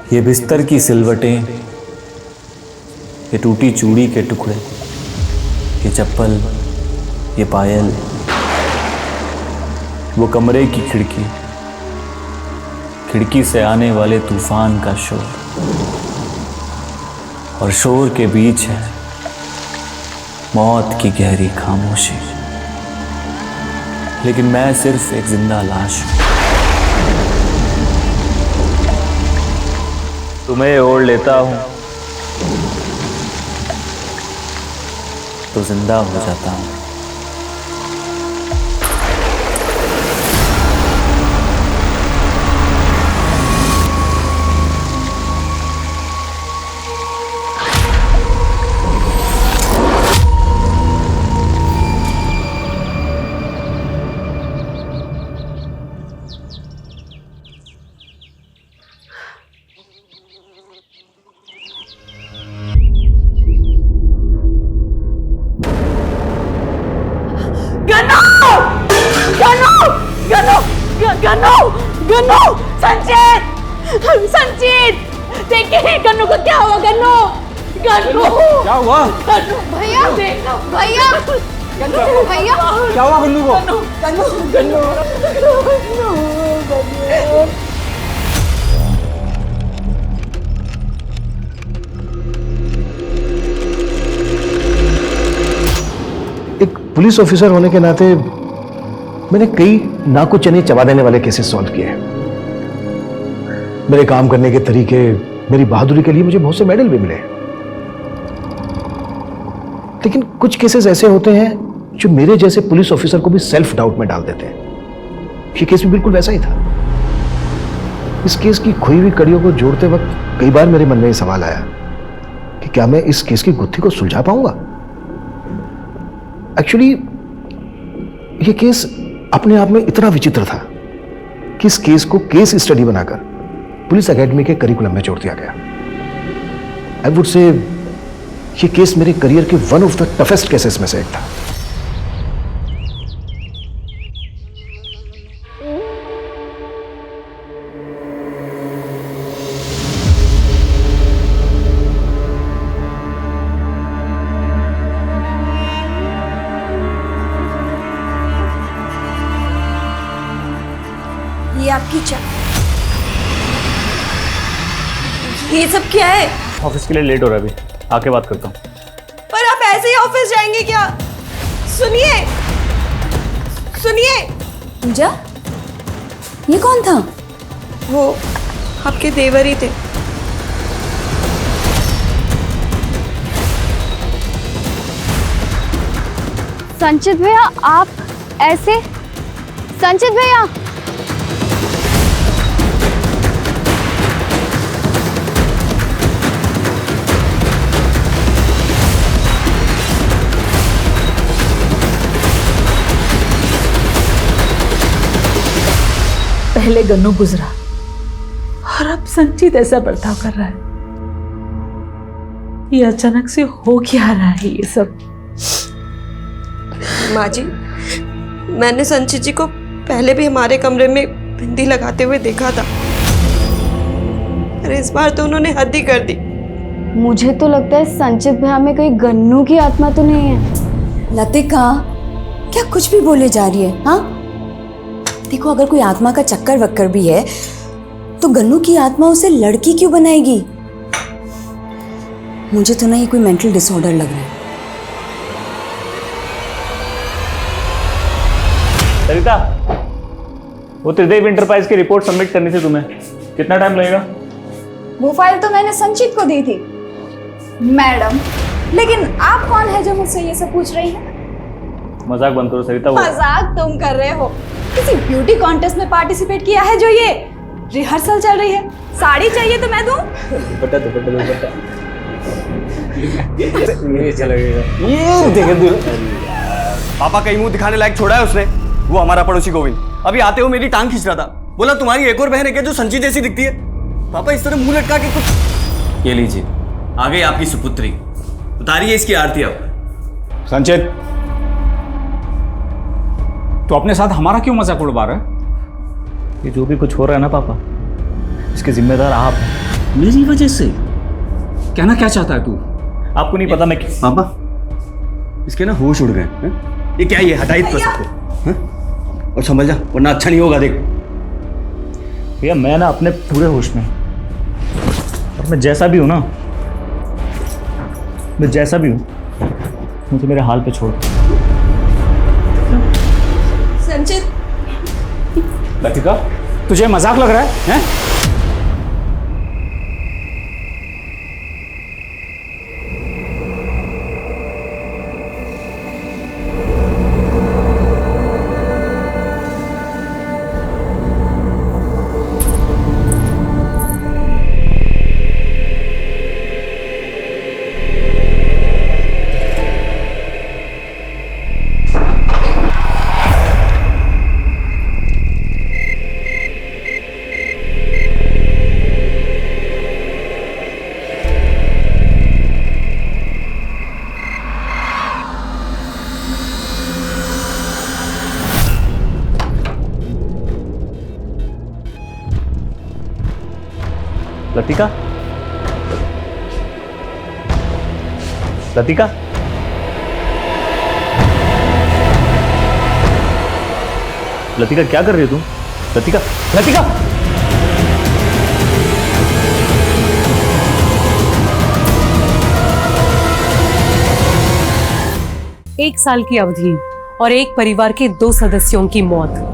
ये बिस्तर की सिलवटें, ये टूटी चूड़ी के टुकड़े, ये चप्पल, ये पायल, वो कमरे की खिड़की, खिड़की से आने वाले तूफान का शोर, और शोर के बीच है मौत की गहरी खामोशी। लेकिन मैं सिर्फ एक जिंदा लाश हूं। तुम्हें ओढ़ लेता हूं तो जिंदा हो जाता हूं। गन्नू! संचित! संचित! देखिए गन्नू को क्या हुआ। गन्नू! गन्नू! क्या हुआ? गन्नू! भैया! भैया! गन्नू! भैया! क्या हुआ गन्नू को? गन्नू! गन्नू! गन्नू! एक पुलिस ऑफिसर होने के नाते मैंने कई नाको चने चबा देने वाले केसेस सॉल्व किए हैं। मेरे काम करने के तरीके, मेरी बहादुरी के लिए मुझे बहुत से मेडल भी मिले। लेकिन कुछ केसेस ऐसे होते हैं जो मेरे जैसे पुलिस ऑफिसर को भी सेल्फ डाउट में डाल देते हैं। ये केस भी बिल्कुल वैसा ही था। इस केस की खोई हुई कड़ियों को जोड़ते वक्त कई बार मेरे मन में ये सवाल आया कि क्या मैं इस केस की गुत्थी को सुलझा पाऊंगा। एक्चुअली ये केस अपने आप में इतना विचित्र था कि इस केस को केस स्टडी बनाकर पुलिस एकेडमी के करिकुलम में जोड़ दिया गया। आई वुड से ये केस मेरे करियर के one of the toughest cases में से एक था। ये आपकी चाय। ये सब क्या है? ऑफिस के लिए लेट हो रहा है, अभी आके बात करता हूँ। पर आप ऐसे ही ऑफिस जाएंगे क्या? सुनिए सुनिए। पूजा, ये कौन था? वो आपके देवर ही थे। संचित भैया, आप ऐसे? संचित भैया! पहले गन्नू गुजरा और अब संचित ऐसा बर्ताव कर रहा है। ये अचानक से हो क्या रहा है ये सब? माँ जी, मैंने संचित जी को पहले भी हमारे कमरे में बिंदी लगाते हुए देखा था, अरे इस बार तो उन्होंने हद ही कर दी। मुझे तो लगता है संचित भैया में कोई गन्नू की आत्मा तो नहीं है। लतिका, क्या कुछ भी बोले जा रही है? हाँ, देखो, अगर कोई आत्मा का चक्कर वक्कर भी है तो गन्नू की आत्मा उसे लड़की क्यों बनाएगी? मुझे तो ना ये कोई मेंटल डिसऑर्डर लग रहा है। सरिता, वो त्रिदेव इंटरप्राइज की रिपोर्ट सबमिट करनी थी तुम्हें, कितना टाइम लगेगा? वो फाइल तो मैंने संचित को दी थी मैडम, लेकिन आप कौन है जो मुझसे ये सब पूछ रही है? मजाक बंद करो सरिता। मजाक तुम कर रहे हो? किसी ब्यूटी कॉन्टेस्ट में पार्टिसिपेट किया है जो ये रिहर्सल चल रही है? साड़ी चाहिए तो मैं दूं? ये चला गया। ये देख, पापा कहीं मुंह दिखाने लायक छोड़ा है उसने। वो हमारा पड़ोसी गोविंद अभी आते हुए मेरी टांग खींच रहा था, बोला तुम्हारी एक और बहन है क्या जो संचित जैसी दिखती है? पापा इस तरह मुंह लटका के कुछ। ये लीजिए, आ गई आपकी सुपुत्री, उतारिए इसकी आरती अब। संचित, तो अपने साथ हमारा क्यों मजाक उड़वा रहा है? ये जो भी कुछ हो रहा है ना पापा, इसके जिम्मेदार आप हैं। मेरी वजह से? कहना क्या चाहता है तू? आपको नहीं पता मैं पापा, इसके ना होश उड़ गए हैं? ये क्या, ये हटा इतना सबको, हैं? और संभल जा वरना अच्छा नहीं होगा। देख भैया, मैं ना अपने पूरे होश में, और मैं जैसा भी हूं ना, मैं जैसा भी हूं, मुझे मेरे हाल पे छोड़। संचित, लतिका, तुझे मजाक लग रहा है, हैं? लतिका, लतिका, लतिका क्या कर रही हो तुम? लतिका, लतिका! एक साल की अवधि और एक परिवार के 2 सदस्यों की मौत।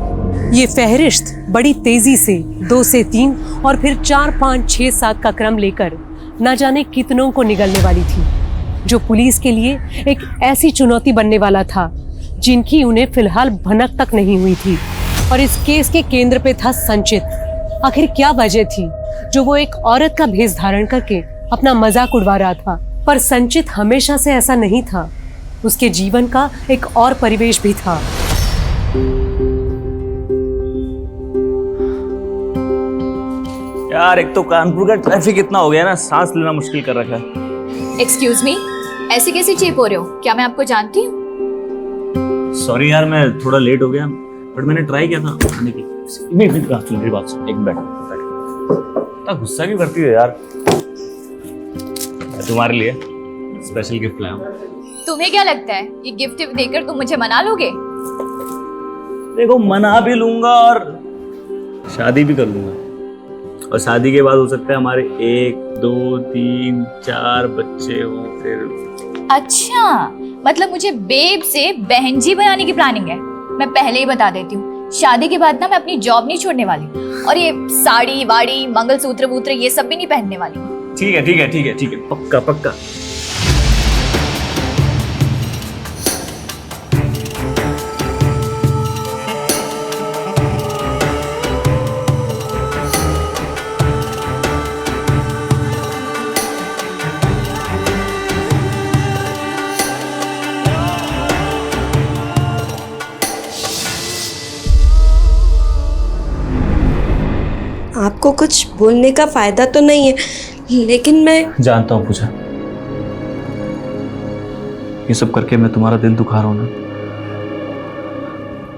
ये फहरिस्त बड़ी तेजी से 2 से 3 और फिर 4, 5, 6, 7 का क्रम लेकर न जाने कितनों को निगलने वाली थी, जो पुलिस के लिए एक ऐसी चुनौती बनने वाला था जिनकी उन्हें फिलहाल भनक तक नहीं हुई थी। और इस केस के केंद्र पे था संचित। आखिर क्या वजह थी जो वो एक औरत का भेष धारण करके अपना मजाक उड़वा रहा था? पर संचित हमेशा से ऐसा नहीं था। उसके जीवन का एक और परिवेश भी था। यार, एक तो कानपुर का ट्रैफिक इतना हो गया ना, सांस लेना मुश्किल कर रखा है। एक्सक्यूज मी, ऐसे कैसे चेप हो रहे हो? क्या मैं आपको जानती हूँ? सॉरी यार, मैं थोड़ा लेट हो गया, बट मैंने ट्राई किया था आने की। मेरी बात सुन, एक मिनट बैठ। इतना गुस्सा क्यों करती है यार? मैं तुम्हारे लिए स्पेशल गिफ्ट लाया हूँ। तुम्हें क्या लगता है ये गिफ्ट देकर तुम मुझे मना लोगे? देखो, मना भी लूंगा और शादी भी कर लूंगा, और शादी के बाद हो सकता है हमारे 1, 2, 3, 4 बच्चे हो। फिर अच्छा, मतलब मुझे बेब से बहन जी बनाने की प्लानिंग है। मैं पहले ही बता देती हूँ, शादी के बाद ना मैं अपनी जॉब नहीं छोड़ने वाली, और ये साड़ी वाड़ी मंगलसूत्र वूत्र ये सब भी नहीं पहनने वाली। ठीक है, ठीक है, ठीक है, ठीक है, पक्का पक्का। आपको कुछ बोलने का फायदा तो नहीं है, लेकिन मैं जानता हूँ पूजा, ये सब करके मैं तुम्हारा दिल दुखा रहा हूँ ना,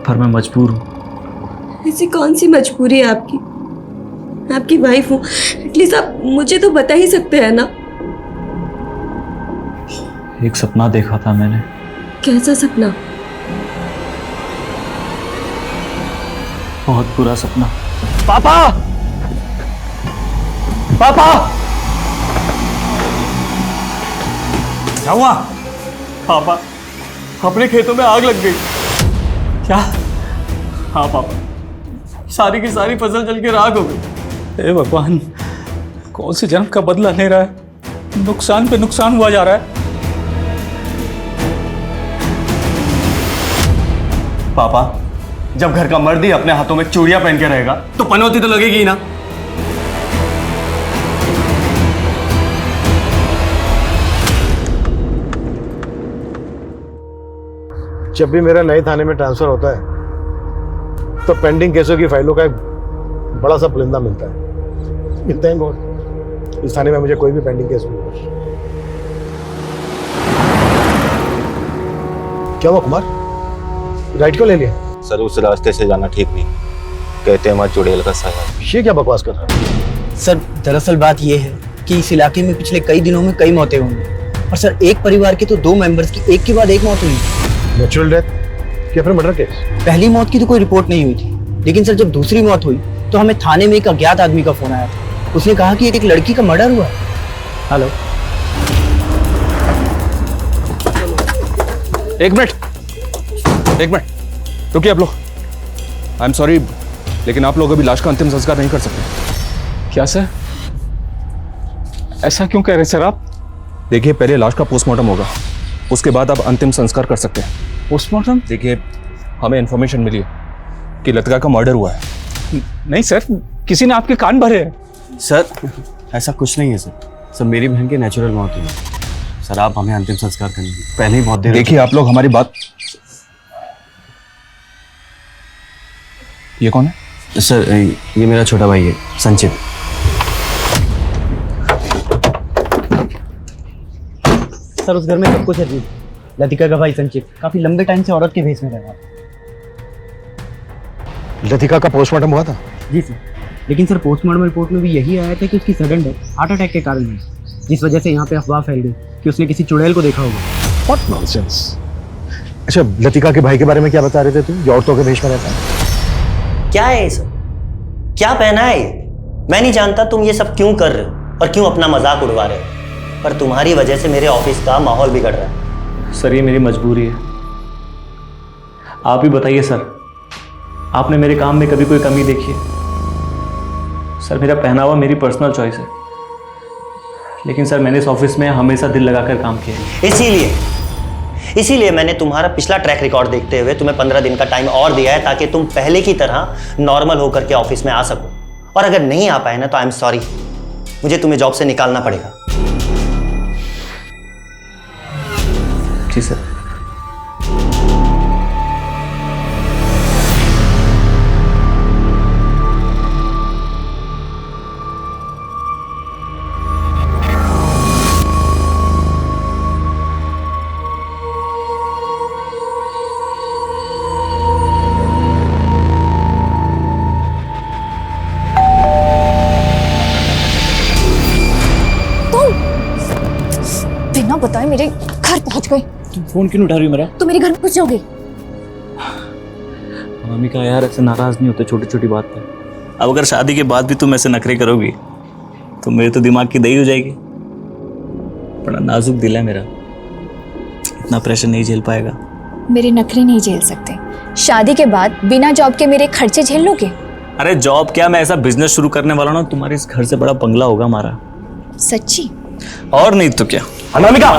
पर मैं मजबूर हूँ। ऐसी कौन सी मजबूरी है आपकी? मैं आपकी वाइफ हूँ, एटलीस्ट आप मुझे तो बता ही सकते हैं ना। एक सपना देखा था मैंने। कैसा सपना? बहुत बुरा सपना। पापा, पापा! क्या हुआ? पापा, अपने खेतों में आग लग गई। क्या? हाँ पापा, सारी की सारी फसल जल के राख हो गई। हे भगवान, कौन से जन्म का बदला ले रहा है? नुकसान पे नुकसान हुआ जा रहा है। पापा, जब घर का मर्द ही अपने हाथों में चूड़ियां पहन के रहेगा तो पनौती तो लगेगी ही ना। जब भी मेरा नए थाने में ट्रांसफर होता है तो पेंडिंग केसों की फाइलों का एक बड़ा सा पुलिंदा मिलता है। थैंक गॉड इस थाने में मुझे कोई भी पेंडिंग केस नहीं मिला। क्या हुआ कुमार, राइट क्यों ले लिया? सर, उस रास्ते से जाना ठीक नहीं, कहते हैं माँ चुड़ैल का साया। ये क्या बकवास कर रहा है? सर दरअसल बात यह है कि इस इलाके में पिछले कई दिनों में कई मौतें हुई हैं। और सर एक परिवार के तो 2 मेंबर्स की एक के बाद एक मौत हुई। नेचुरल डेथ या फिर मर्डर केस? पहली मौत की तो कोई रिपोर्ट नहीं हुई थी, लेकिन सर जब दूसरी मौत हुई तो हमें थाने में एक अज्ञात आदमी का फोन आया था। उसने कहा कि एक लड़की का मर्डर हुआ। हेलो, एक मिनट रुकिए आप लोग। आई एम सॉरी, लेकिन आप लोग अभी लाश का अंतिम संस्कार नहीं कर सकते। क्या सर? ऐसा क्यों कह रहे सर आप? देखिए, पहले लाश का पोस्टमार्टम होगा, उसके बाद आप अंतिम संस्कार कर सकते हैं। पोस्टमार्टम? देखिए, हमें इन्फॉर्मेशन मिली है कि लतिका का मर्डर हुआ है। नहीं सर, किसी ने आपके कान भरे हैं। सर ऐसा कुछ नहीं है सर मेरी बहन की नेचुरल मौत हुई है। सर आप हमें अंतिम संस्कार करने दीजिए, पहले ही बहुत देर। देखिए, आप लोग हमारी बात। ये कौन है? सर ये मेरा छोटा भाई है, संचित। सर उस घर में सब कुछ अजीब। लतिका का भाई संचित काफी लंबे टाइम से औरत के भेष में रहा। लतिका का पोस्टमार्टम हुआ था? जी सर, लेकिन सर पोस्टमार्टम रिपोर्ट में भी यही आया था कि उसकी सडन डेथ हार्ट अटैक के कारण हुई, जिस वजह से यहाँ पे अफवाह फैल गई कि उसने किसी चुड़ैल को देखा होगा। What nonsense. अच्छा, लतिका के भाई के बारे में क्या बता रहे थे तुम? ये औरतों के भेष में रहता है? क्या है ये सब? क्या पहना है ये? मैं नहीं जानता तुम ये सब क्यों कर रहे हो और क्यों अपना मजाक उड़वा रहे हो, पर तुम्हारी वजह से मेरे ऑफिस का माहौल बिगड़ रहा है। सर ये मेरी मजबूरी है। आप ही बताइए सर, आपने मेरे काम में कभी कोई कमी देखी है? सर मेरा पहनावा मेरी पर्सनल चॉइस है, लेकिन सर मैंने इस ऑफिस में हमेशा दिल लगाकर काम किया है। इसीलिए मैंने तुम्हारा पिछला ट्रैक रिकॉर्ड देखते हुए तुम्हें 15 दिन का टाइम और दिया है, ताकि तुम पहले की तरह नॉर्मल होकर के ऑफिस में आ सको। और अगर नहीं आ पाए ना तो आई एम सॉरी, मुझे तुम्हें जॉब से निकालना पड़ेगा। जी सर। बिना बताए मेरे घर पहुंच गए। तुम फोन क्यों उठा रही हो मेरा? तो मेरे घर में घुस जाओगे? मम्मी का यार ऐसे नाराज नहीं होते छोटी छोटी बात पे। अब अगर शादी के बाद भी तुम ऐसे नखरे करोगी तो मेरे तो दिमाग की दही हो जाएगी। बड़ा नाजुक दिल है मेरा, इतना प्रेशर नहीं झेल पाएगा। मेरे नखरे नहीं झेल सकते। शादी के बाद बिना जॉब के मेरे खर्चे झेल लोगे? अरे जॉब क्या, मैं ऐसा बिजनेस शुरू करने वाला हूँ, तुम्हारे इस घर से बड़ा बंगला होगा हमारा। सच्ची? और नहीं तो क्या। अनामिका,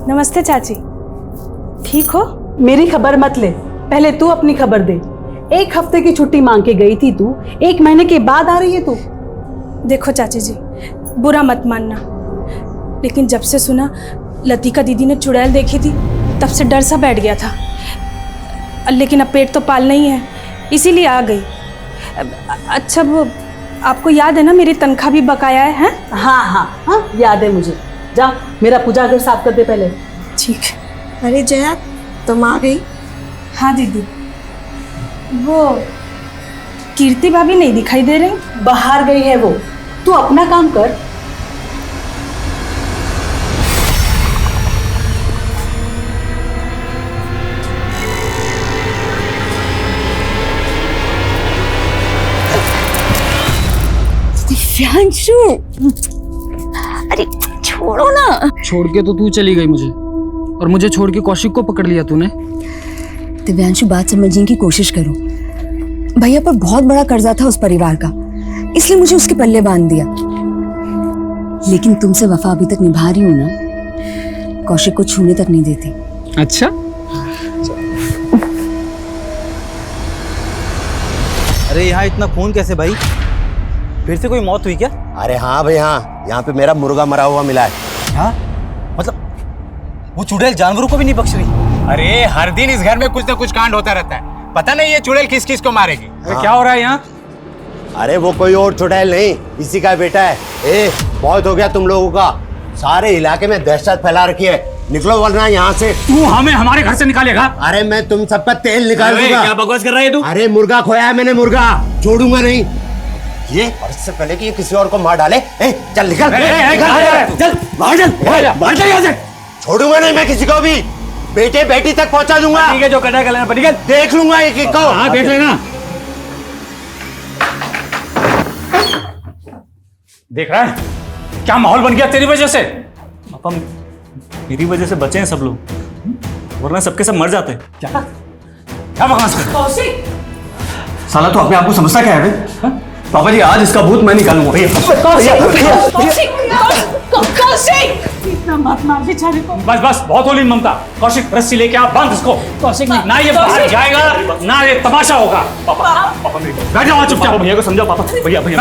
नमस्ते चाची। ठीक हो? मेरी खबर मत ले, पहले तू अपनी खबर दे। 1 हफ्ते की छुट्टी मांग के गई थी तू, 1 महीने के बाद आ रही है तू। देखो चाची जी, बुरा मत मानना, लेकिन जब से सुना लतिका दीदी ने चुड़ैल देखी थी तब से डर सा बैठ गया था। लेकिन अब पेट तो पालना ही है, इसीलिए आ गई। अच्छा वो आपको याद है ना मेरी तनख्वाह भी बकाया है? हैं? हाँ हाँ हाँ, याद है मुझे। जा मेरा पूजा घर साफ कर दे पहले। ठीक। अरे जया, तुम आ गई? हाँ दीदी। वो कीर्ति भाभी नहीं दिखाई दे रही? बाहर गई है वो, तू अपना काम कर। दिव्यांशु, अरे छोड़ो ना। छोड़ के तो तू चली गई मुझे, और मुझे छोड़ के कौशिक को पकड़ लिया तूने। दिव्यांशु, बात समझने की कोशिश करो। भैया पर बहुत बड़ा कर्जा था उस परिवार का, इसलिए मुझे उसके पल्ले बांध दिया। लेकिन तुमसे वफा अभी तक निभा रही हूं ना, कौशिक को छूने तक नहीं देती। अच्छा, अरे यहाँ इतना खून कैसे भाई? फिर से कोई मौत हुई क्या? अरे हाँ भाई हाँ, यहाँ पे मेरा मुर्गा मरा हुआ मिला है। हाँ मतलब वो चुड़ैल जानवरों को भी नहीं बख्श रही। अरे हर दिन इस घर में कुछ ना कुछ कांड होता रहता है, पता नहीं ये चुड़ैल किस किस को मारेगी। क्या हो रहा है यहाँ? अरे वो कोई और चुड़ैल नहीं, इसी का बेटा है। बहुत हो गया तुम लोगों का, सारे इलाके में दहशत फैला रखी है। निकलो वरना यहाँ से। तू हमें हमारे घर से निकालेगा? अरे मैं तुम सब पर तेल निकाल दूंगा। क्या बकवास कर रहा है तू? अरे मुर्गा खोया है मैंने, मुर्गा छोड़ूंगा नहीं ये। और इससे पहले कि ये किसी और को मार डाले, चल निकल, चल बाहर चल। छोड़ूंगा नहीं मैं किसी को भी, बेटे बेटी तक पहुंचा दूंगा। ठीक है, जो करना है कर, देख लूंगा एक एक को। हाँ देख लेना। देख रहा है क्या माहौल बन गया तेरी वजह से? पापा मेरी वजह से बचे हैं सब लोग, वरना सबके सब मर जाते हैं। क्या बकवास कर? कौशिक, साला तू अपने आप को समझता क्या है बे? पापा जी आज इसका भूत मैं निकालूंगा। इतना मत मार बेचारे को। बस बस बहुत होली ममता। कौशिक रस्सी लेके आप बांध इसको। कौशिक ना ये बाहर जाएगा ना ये तमाशा होगा। पापा बैठ जाओ चुपचाप। भैया को समझाओ। पापा भैया भैया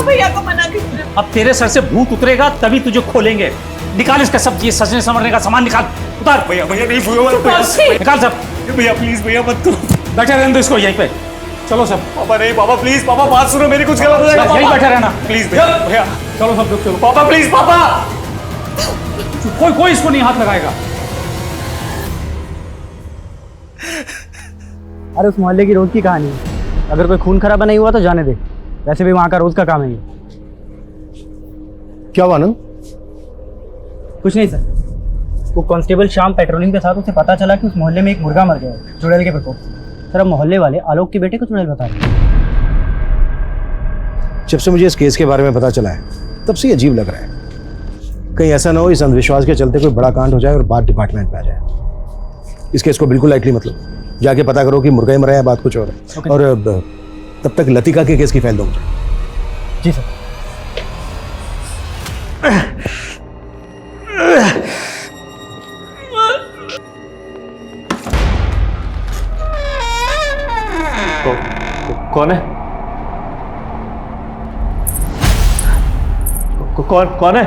भैया को मना कीजिए। अब तेरे सर से भूत उतरेगा तभी तुझे खोलेंगे। निकाल इसका सब ये सजने संवरने का सामान निकाल, उतार। भैया नहीं, निकाल सब। भैया प्लीज भैया मत करो। बैठे रहने दो इसको यहीं पे। चलो सब। पापा नहीं, पापा प्लीज, पापा बात सुनो मेरी, कुछ गलत हो जाएगा। यहीं बैठे रहना प्लीज भैया। चलो सब लोग चलो। पापा प्लीज, पापा कोई इसको नहीं हाथ लगाएगा। अरे उस मोहल्ले की रोज की कहानी है, अगर कोई खून खराबा नहीं हुआ तो जाने दे, वैसे भी वहाँ का रोज का काम है ये। क्या हुआ आनंद? कुछ नहीं सर, वो कांस्टेबल शाम पेट्रोलिंग के साथ उसे पता चला कि उस मोहल्ले में एक मुर्गा मर गया है चुड़ैल के प्रकोप से। सर अब मोहल्ले वाले आलोक के बेटे को चुड़ैल बता रहे हैं। जब से मुझे इस केस के बारे में पता चला है तब से ये अजीब लग रहा है। कहीं ऐसा ना हो इस अंधविश्वास के चलते कोई बड़ा कांड हो जाए और बात डिपार्टमेंट में आ जाए। इस केस को बिल्कुल लाइटली मत लो, जाके पता करो कि मुर्गा ही मरा है, बात कुछ और है। और तब तक लतिका के केस की फाइल दो मुझे। जी सर। कौन है? कौन है?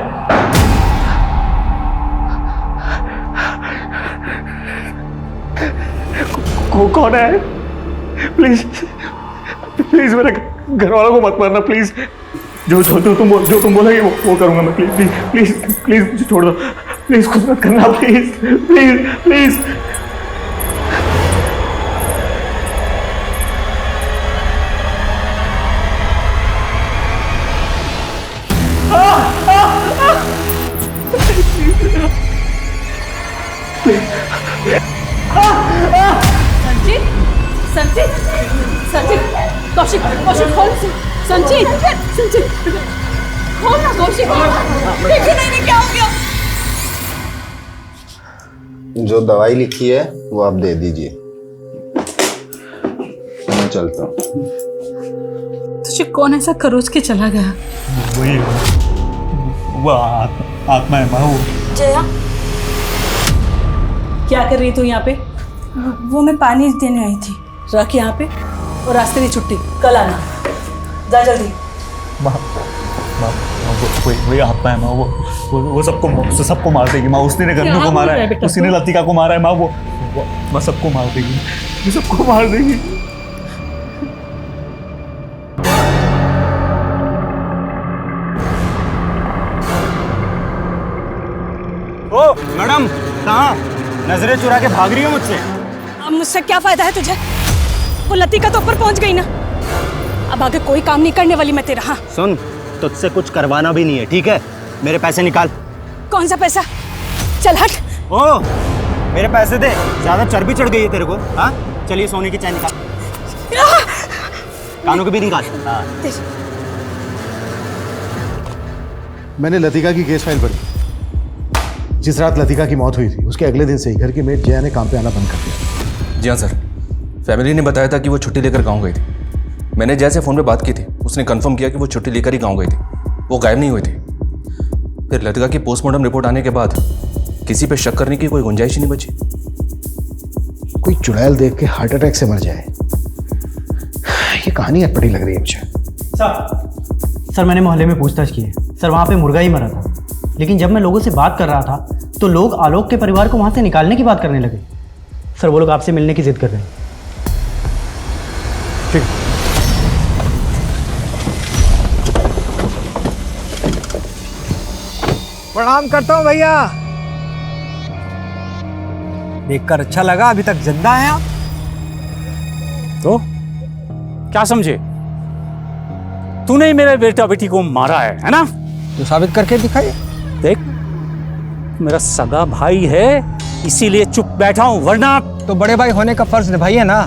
कौन है? प्लीज प्लीज मेरे घर वालों को मत मारना प्लीज। जो तुम बोलोगे वो करूंगा मैं। प्लीज प्लीज प्लीज प्लीज मुझे छोड़ दो प्लीज, कुछ मत करना please please please. Sanjeet, Sanjeet, Sanjeet, Kaushik, Kaushik खोल। संजीत, संजीत, खोल ना कौशिक। देखिए नहीं क्या हो गया। जो दवाई लिखी है वो आप दे दीजिए, मैं चलता हूँ। तुझे कौन ऐसा खरोच के चला गया? वही वो आत्मा है माँ। जया, क्या कर रही तू यहाँ पे? वो मैं पानी देने आई थी। रख यहाँ पे और रास्ते की छुट्टी, कल आना। जा जल्दी। वही आत्मा है माँ। वो सबको मार देगी माँ। उसने गर्मी को मारा है, उसी ने लतिका को मारा है माँ। वो सबको मार देगी, वो सबको मार देगी। ओ मैडम, कहाँ नजरें चुरा के भाग रही हो मुझसे? अब मुझसे क्या फायदा है तुझे? वो लतिका तो ऊपर पहुंच गई ना, अब आगे कोई काम नहीं करने वाली मैं तेरा। हाँ सुन, तुझसे कुछ करवाना भी नहीं है, ठीक है? मेरे पैसे निकाल। कौन सा पैसा? चल हट। ओ मेरे पैसे दे, ज्यादा चर्बी चढ़ गई है तेरे को। हाँ चलिए सोने की चैन निकाल, कानों की भी निकाल। हाँ। मैंने लतिका की केस फाइल पढ़ी। जिस रात लतिका की मौत हुई थी उसके अगले दिन से ही घर की मेड जया ने काम पे आना बंद कर दिया। जी हाँ सर, फैमिली ने बताया था कि वो छुट्टी लेकर गाँव गई थी। मैंने जैसे फ़ोन पे बात की थी, उसने कंफर्म किया कि वो छुट्टी लेकर ही गाँव गई थी, वो गायब नहीं हुई थी। फिर लतिका की पोस्टमार्टम रिपोर्ट आने के बाद किसी पे शक करने की कोई गुंजाइश ही नहीं बची। कोई चुड़ैल देख के हार्ट अटैक से मर जाए, ये कहानी अटपटी लग रही है मुझे। सर मैंने मोहल्ले में पूछताछ की है सर, वहाँ पे मुर्गा ही मरा था। लेकिन जब मैं लोगों से बात कर रहा था तो लोग आलोक के परिवार को वहाँ से निकालने की बात करने लगे। सर वो लोग आपसे मिलने की जिद कर रहे हैं। ठीक। प्रणाम करता हूँ भैया। देखकर अच्छा लगा, अभी तक जिंदा हैं आप। तो क्या समझे? तूने ही मेरे बेटा बेटी को मारा है ना? तो साबित करके दिखाइए। देख, मेरा सगा भाई है, इसीलिए चुप बैठा हूं, वरना तो बड़े भाई होने का फर्ज निभाइए ना।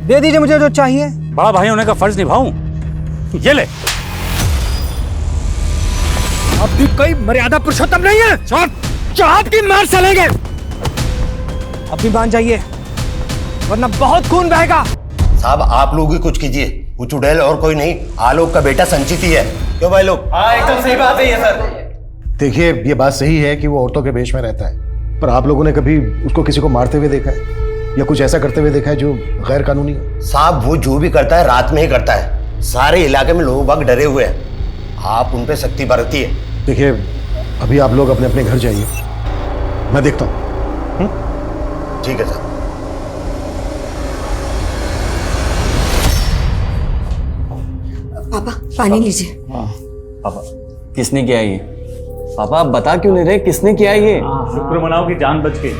दे दीजिए मुझे जो चाहिए। बड़ा भाई होने का फर्ज निभाऊं? ये ले। आप भी कोई मर्यादा पुरुषोत्तम नहीं है। चाप की मार चलेंगे। अभी मान जाइए, वरना बहुत खून बहेगा। साहब आप लोग ही कुछ कीजिए, वो चुड़ैल और कोई नहीं, आलोक का बेटा संचित ही है। क्यों भाई लोग? हाँ एकदम सही बात है ये सर। देखिए, ये बात सही है कि वो औरतों के भेष में रहता है, पर आप लोगों ने कभी उसको किसी को मारते हुए देखा है या कुछ ऐसा करते हुए देखा है जो गैर कानूनी है? साहब वो जो भी करता है रात में ही करता है। सारे इलाके में लोग बाग डरे हुए हैं, आप उन पे सख्ती बरतिए। देखिए, अभी आप लोग अपने अपने घर जाइए, मैं देखता हूँ। ठीक है सर। पापा पानी लीजिए। पापा किसने किया ये? पापा आप बता क्यों नहीं रहे किसने किया ये? शुक्र मनाओ कि जान बच गई,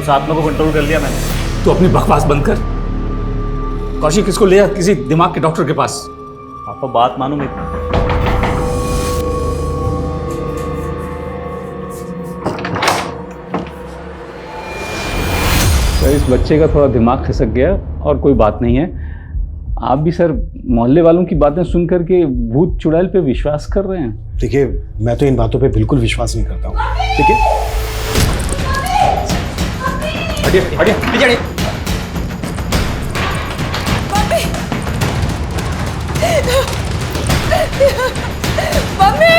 उस आत्मा को कंट्रोल कर लिया मैंने। तू अपनी बकवास बंद कर। कौशिक इसको ले जा किसी दिमाग के डॉक्टर के पास। आपको बात मानो मेरी। सर, इस बच्चे का थोड़ा दिमाग खिसक गया और कोई बात नहीं है। आप भी सर मोहल्ले वालों की बातें सुन करके भूत चुड़ैल पे विश्वास कर रहे हैं। देखिए, मैं तो इन बातों पे बिल्कुल विश्वास नहीं करता हूँ। ठीक है, हटिए हटिए पीछे हटिए। मम्मी!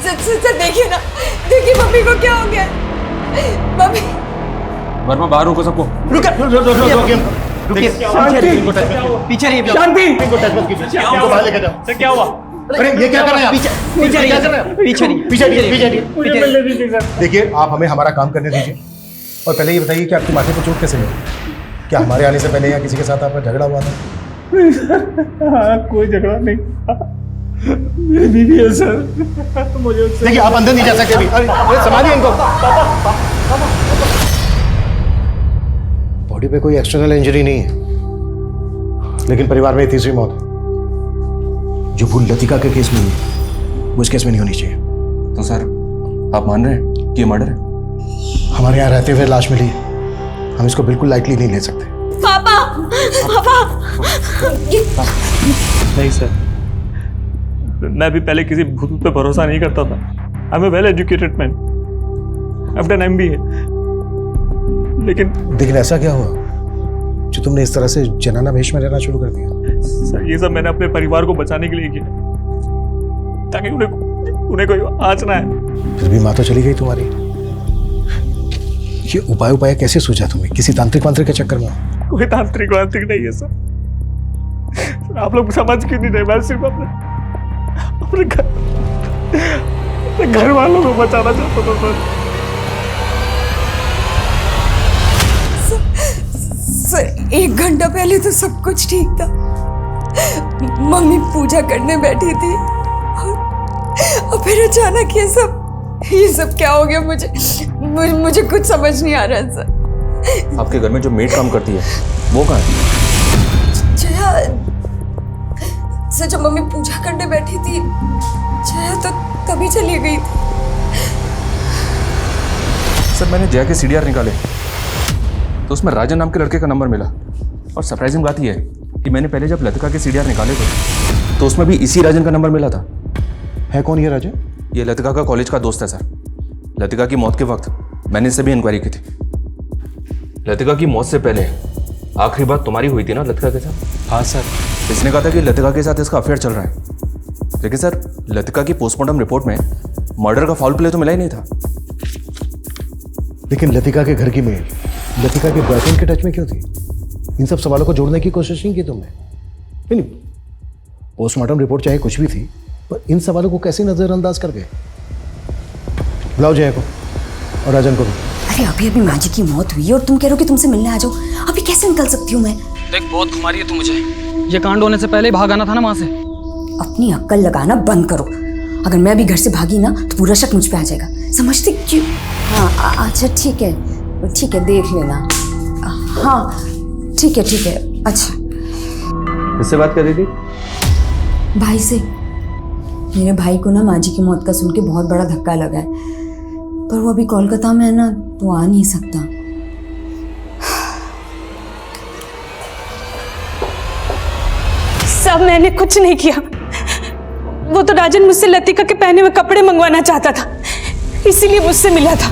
सर देखिए ना, देखिए मम्मी को क्या हो गया। मम्मी! वर्मा बाहर रुको सबको। रुकिए। पीछे रहिए। शांति। इनको टच मत कीजिए। इनको बाहर लेकर जाओ। सर क्या हुआ? अरे ये क्या कर रहे हैं आप? पीछे पीछे। देखिए, आप हमें हमारा काम करने दीजिए और पहले ये बताइए कि आपकी माथे को चोट कैसे लगी? क्या हमारे आने से पहले या किसी के साथ आपका झगड़ा हुआ था? हाँ, कोई झगड़ा नहीं था। मेरी बीवी है सर, मुझे देखिए आप अंदर नहीं जा सकते अभी। अरे संभालिए इनको। बॉडी पे कोई एक्सटर्नल इंजरी नहीं है, लेकिन परिवार में तीसरी मौत है जो भूल लतिका के केस में हुई, वो इस केस में नहीं होनी चाहिए। तो सर आप मान रहे हैं कि ये मर्डर है? हमारे यहाँ रहते हुए लाश मिली, हम इसको बिल्कुल लाइटली नहीं ले सकते। पापा! पापा! नहीं सर, मैं भी पहले किसी भूत पे भरोसा नहीं करता था। I am a well educated man, I have done MBA। लेकिन ऐसा क्या हुआ जो तुमने इस तरह से जनाना भेष में रहना शुरू कर दिया? सर ये सब मैंने अपने परिवार को बचाने के लिए किया, ताकि उन्हें कोई आँच ना आए। फिर भी माँ तो चली गई तुम्हारी। ये उपाय कैसे सूझा तुम्हें? किसी तांत्रिक वांत्रिक के चक्कर में? कोई तांत्रिक वांत्रिक नहीं है सर, आप लोग समझ क्यों नहीं रहे? मैं सिर्फ अपने घर वालों को बचाना चाहता था सर। 1 घंटा पहले तो सब कुछ ठीक था, मम्मी पूजा करने बैठी थी और फिर अचानक ये सब क्या हो गया? मुझे कुछ समझ नहीं आ रहा सर। आपके घर में जो मेड काम करती है वो कहाँ है? जया सर, जब मम्मी पूजा करने बैठी थी, जया तो तभी चली गई थी। सर मैंने जया के CDR निकाले तो उसमें राजन नाम के लड़के का नंबर मिला, और सरप्राइजिंग बात यह है कि मैंने पहले जब लतिका के CDR निकाले थे तो उसमें भी इसी राजन का नंबर मिला था। है कौन ये राजन? ये लतिका का कॉलेज का दोस्त है सर। लतिका की मौत के वक्त मैंने इससे भी इंक्वायरी की थी। लतिका की मौत से पहले आखिरी बात तुम्हारी हुई थी ना लतिका के साथ? हाँ सर। इसने कहा था कि लतिका के साथ इसका अफेयर चल रहा है, लेकिन सर लतिका की पोस्टमार्टम रिपोर्ट में मर्डर का फाउल प्ले तो मिला ही नहीं था। लेकिन लतिका के घर की मेल लतिका के बॉयफ्रेंड के टच में क्यों थी? इन सब सवालों को जोड़ने की कोशिश नहीं की तुमने? नहीं, पोस्टमार्टम रिपोर्ट चाहे कुछ भी थी, पर इन सवालों को कैसे नजरअंदाज कर गए? बुलाओ जया को और राजन को भी। अरे अभी माँ जी की मौत हुई है और तुम कह रहे हो कि तुमसे मिलने आ जाओ। अभी कैसे निकल सकती हूँ मैं? देख बहुत घुमा रही है तू मुझे। ये कांड होने से पहले ही भाग आना था ना वहां से। अपनी अक्ल लगाना बंद करो। अगर मैं भी घर से भागी ना तो पूरा शक मुझ पे आ जाएगा, समझते क्यों? हाँ अच्छा ठीक है देख लेना। हाँ ठीक है। अच्छा किससे बात कर रही थी? भाई से। मेरे भाई को ना माँ जी की मौत का सुन के बहुत बड़ा धक्का लगा है, पर वो अभी कोलकाता में है ना, तो आ नहीं सकता। सब मैंने कुछ नहीं किया। वो तो राजन मुझसे लतिका के पहने हुए कपड़े मंगवाना चाहता था, इसीलिए मुझसे मिला था।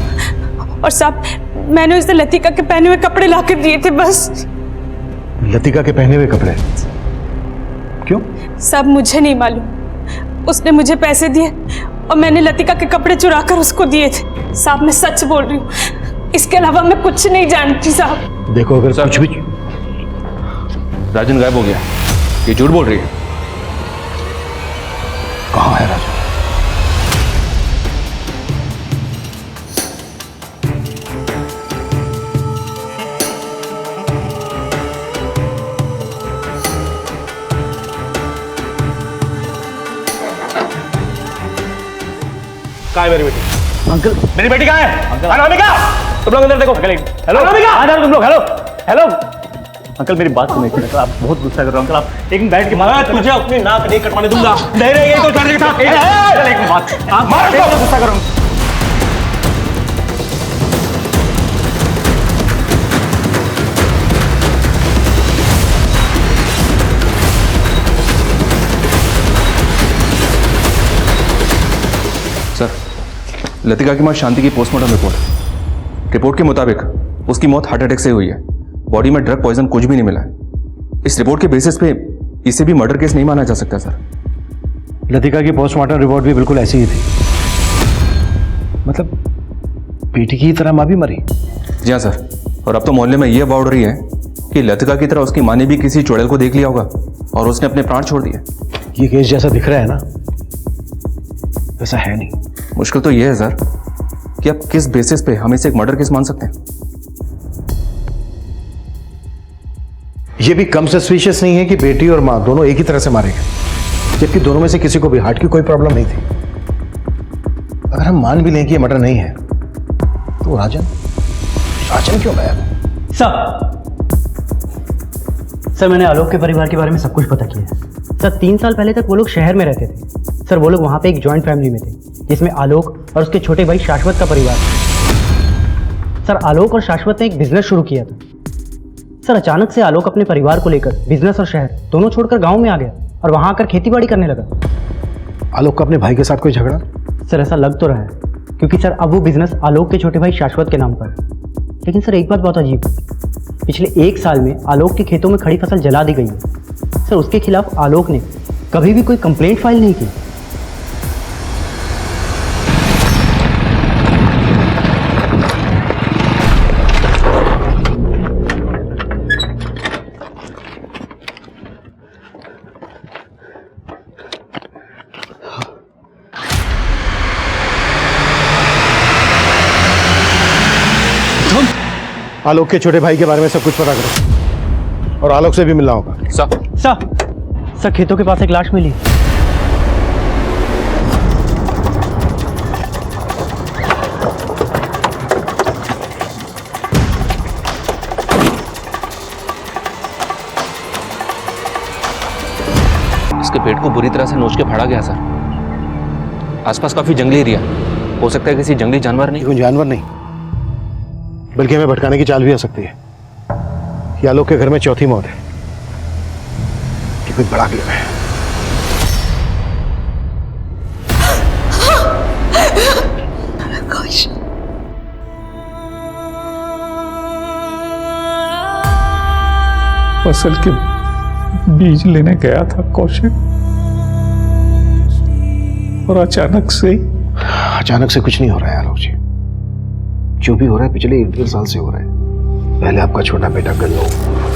और साहब मैंने उसे लतिका के पहने हुए कपड़े लाकर दिए थे बस। लतिका के पहने हुए कपड़े? क्यों? सब मुझे नहीं मालूम। उसने मुझे पैसे दिए और मैंने लतिका के कपड़े चुराकर उसको दिए थे। साहब मैं सच बोल रही हूँ, इसके अलावा मैं कुछ नहीं जानती साहब। देखो अगर कुछ भी। राजन गायब हो गया, ये झूठ बोल रही है। कहाँ है राजन? कहाँ है मेरी बेटी? अंकल मेरी बेटी कहाँ है? अंकल अनामिका, तुम लोग अंदर देखो। हेलो अनामिका, आ जाओ तुम लोग। हेलो अंकल मेरी बात सुनिए। अंकल आप बहुत गुस्सा कर रहे हो। अंकल आप एक मिनट बैठ के मैं तुझे अपनी नाक नहीं कटवाने दूंगा। नहीं रही तो चढ़ के साथ एक बात आप मार दो। गुस्सा करो। सर, लतिका की मां शांति की पोस्टमार्टम रिपोर्ट के मुताबिक उसकी मौत हार्ट अटैक से हुई है। बॉडी में ड्रग पॉइजन कुछ भी नहीं मिला है। इस रिपोर्ट के बेसिस पे इसे भी मर्डर केस नहीं माना जा सकता सर। लतिका की पोस्टमार्टम रिपोर्ट भी बिल्कुल ऐसी ही थी, मतलब बेटी की तरह मां भी मरी। जी हाँ सर, और अब तो मोहल्ले में यह अफवाह उड़ रही है कि लतिका की तरह उसकी मां ने भी किसी चुड़ैल को देख लिया होगा और उसने अपने प्राण छोड़ दिए। ये केस जैसा दिख रहा है ना, वैसा है नहीं। मुश्किल तो यह है सर कि आप किस बेसिस पे हम इसे एक मर्डर केस मान सकते हैं। ये भी कम सस्पिशियस नहीं है कि बेटी और मां दोनों एक ही तरह से मारे गए, जबकि दोनों में से किसी को भी हार्ट की कोई प्रॉब्लम नहीं थी। अगर हम मान भी लें कि ये मर्डर नहीं है, तो राजन क्यों गायब? सर मैंने आलोक के परिवार के बारे में सब कुछ पता किया है। सर 3 साल पहले तक वो लोग शहर में रहते थे। सर वो लोग वहाँ पे एक जॉइंट फैमिली में थे, जिसमें आलोक और उसके छोटे भाई शाश्वत का परिवार। सर आलोक और शाश्वत ने एक बिजनेस शुरू किया था। सर अचानक से आलोक अपने परिवार को लेकर बिजनेस और शहर दोनों छोड़कर गांव में आ गया और वहां आकर खेतीबाड़ी करने लगा। आलोक का अपने भाई के साथ कोई झगड़ा? सर ऐसा लग तो रहा है, क्योंकि सर अब वो बिजनेस आलोक के छोटे भाई शाश्वत के नाम पर। लेकिन सर एक बात बहुत अजीब, पिछले 1 साल में आलोक के खेतों में खड़ी फसल जला दी गई है। सर उसके खिलाफ आलोक ने कभी भी कोई कंप्लेंट फाइल नहीं की। आलोक के छोटे भाई के बारे में सब कुछ पता करो, और आलोक से भी मिलना होगा। सर खेतों के पास एक लाश मिली। इसके पेट को बुरी तरह से नोच के फाड़ा गया सर। आसपास काफी जंगली एरिया, हो सकता है किसी जंगली जानवर नहीं। कोई जानवर नहीं, बल्कि हमें भटकाने की चाल भी आ सकती है। ये आलोक के घर में चौथी मौत है। ये कोई बड़ा क्लिप है। फसल के बीज लेने गया था कौशिक, और अचानक से कुछ नहीं हो रहा है आलोक जी। जो भी हो रहा है पिछले 1-1.5 साल से हो रहा है। पहले आपका छोटा बेटा गन्नू,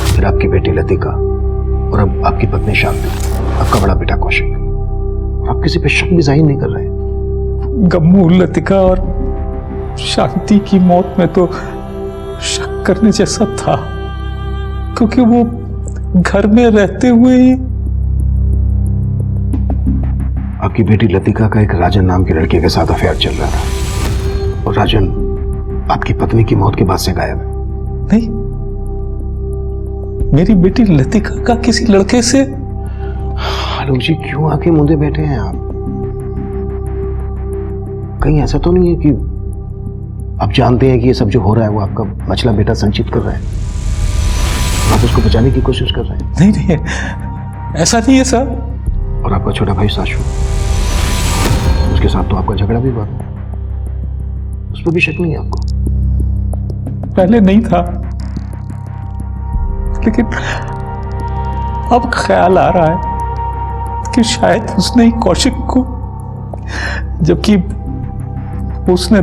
फिर आपकी बेटी लतिका, और अब आपकी पत्नी शांति, आपका बड़ा बेटा कौशिक। और आप किसी पे शक भी जाहिर नहीं कर रहे। गम्मू, लतिका और शांति की मौत में तो शक करने जैसा था, क्योंकि वो घर में रहते हुए ही आपकी बेटी लतिका का एक राजन नाम के लड़के के साथ अफेयर चल रहा था, और राजन आपकी पत्नी की मौत के बाद से गायब है। नहीं, मेरी बेटी लतिका का किसी लड़के से। आलोक जी, क्यों आके मुंदे बैठे हैं आप? कहीं ऐसा तो नहीं है कि आप जानते हैं कि ये सब जो हो रहा है वो आपका मछला बेटा संचित कर रहा है, आप उसको बचाने की कोशिश कर रहे हैं? नहीं नहीं, ऐसा नहीं है सर। और आपका छोटा भाई साशु, उसके साथ तो आपका झगड़ा भी हुआ, उस पर भी शक नहीं है आपको? पहले नहीं था, लेकिन अब ख्याल आ रहा है कि शायद उसने ही कौशिक को, जबकि उसने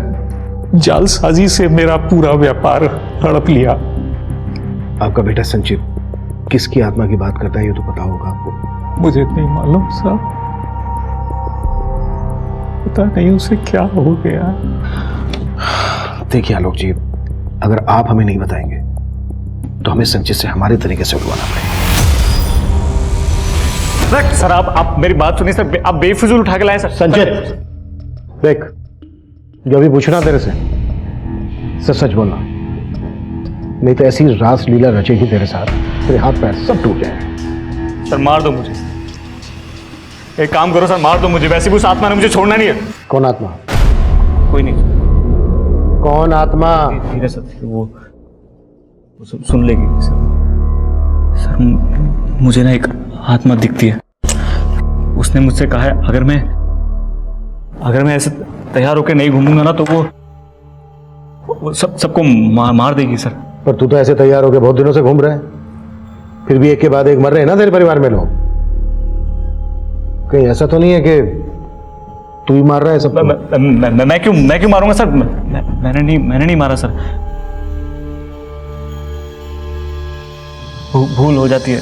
जालसाजी से मेरा पूरा व्यापार हड़प लिया। आपका बेटा संचित किसकी आत्मा की बात करता है ये तो पता होगा आपको? मुझे नहीं मालूम साहब, पता नहीं उसे क्या हो गया। देखिए आलोक जी, अगर आप हमें नहीं बताएंगे तो हमें संचित से हमारे तरीके से उठवाना पड़ेगा। सर आप मेरी बात सुनिए सर, आप बेफिजूल उठा के लाए सर। संचित देख, जो भी पूछना तेरे से सच सच बोलना, नहीं तो ऐसी रास लीला रचेगी तेरे साथ, तेरे हाथ पैर सब टूट जाएंगे। सर मार दो मुझे, एक काम करो सर, मार दो मुझे, वैसे भी उस आत्मा ने मुझे छोड़ना नहीं है। कौन आत्मा? कोई नहीं। कौन आत्मा? धीरे सर, वो सुन लेगी सर। सर मुझे ना एक आत्मा दिखती है, उसने मुझसे कहा है अगर मैं ऐसे तैयार होकर नहीं घूमूंगा ना तो वो सबको मार देगी सर। पर तू तो ऐसे तैयार होकर बहुत दिनों से घूम रहा है, फिर भी एक के बाद एक मर रहे हैं ना तेरे परिवार में लोग। कहीं ऐसा तो नहीं है कि तू ही मार रहा है सबको? मैं क्यों मारूंगा सर? मैंने नहीं मारा सर, भूल हो जाती है